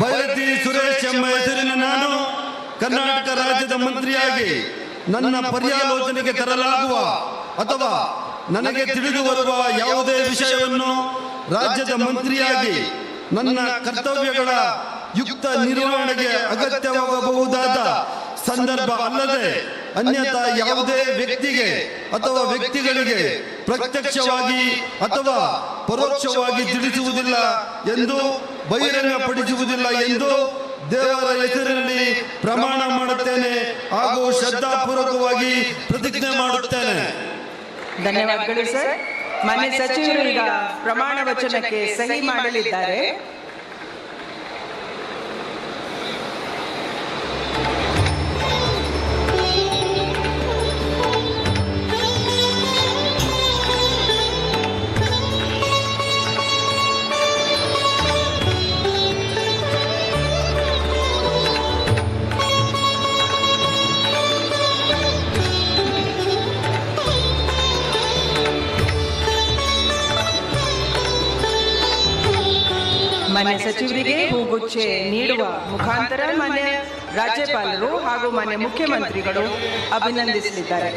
ಬೈರತಿ ಸುರೇಶ್ ಎಂಬ ಹೆಸರಿನ ನಾನು ಕರ್ನಾಟಕ ರಾಜ್ಯದ ಮಂತ್ರಿಯಾಗಿ ನನ್ನ ಪರ್ಯಾಲೋಚನೆಗೆ ತರಲಾಗುವ ಅಥವಾ ನನಗೆ ತಿಳಿದು ಬರುವ ಯಾವುದೇ ವಿಷಯವನ್ನು ರಾಜ್ಯದ ಮಂತ್ರಿಯಾಗಿ ನನ್ನ ಕರ್ತವ್ಯಗಳ ಯುಕ್ತ ನಿರ್ವಹಣೆಗೆ ಅಗತ್ಯವಾಗಬಹುದಾದ ಸಂದರ್ಭ ಅಲ್ಲದೆ ಅನ್ಯಥಾ ಯಾವುದೇ ವ್ಯಕ್ತಿಗೆ ಅಥವಾ ವ್ಯಕ್ತಿಗಳಿಗೆ ಪ್ರತ್ಯಕ್ಷವಾಗಿ ಅಥವಾ ಪರೋಕ್ಷವಾಗಿ ತಿಳಿಸುವುದಿಲ್ಲ ಎಂದು ಬಹಿರಂಗಪಡಿಸುವುದಿಲ್ಲ ಎಂದು ದೇವರ ಹೆಸರಿನಲ್ಲಿ ಪ್ರಮಾಣ ಮಾಡುತ್ತೇನೆ ಹಾಗೂ ಶ್ರದ್ಧಾಪೂರ್ವಕವಾಗಿ ಪ್ರತಿಜ್ಞೆ ಮಾಡುತ್ತೇನೆ. ಧನ್ಯವಾದಗಳು ಸರ್. ಮಾನ್ಯ ಸಚಿವರು ಈಗ ಪ್ರಮಾಣ ವಚನಕ್ಕೆ ಸಹಿ ಮಾಡಲಿದ್ದಾರೆ. ಮಾನ್ಯ ಸಚಿವರಿಗೆ ಹೂಗುಚ್ಚೆ ನೀಡುವ ಮುಖಾಂತರ ಮಾನ್ಯ ರಾಜ್ಯಪಾಲರು ಹಾಗೂ ಮಾನ್ಯ ಮುಖ್ಯಮಂತ್ರಿಗಳು ಅಭಿನಂದಿಸಲಿದ್ದಾರೆ.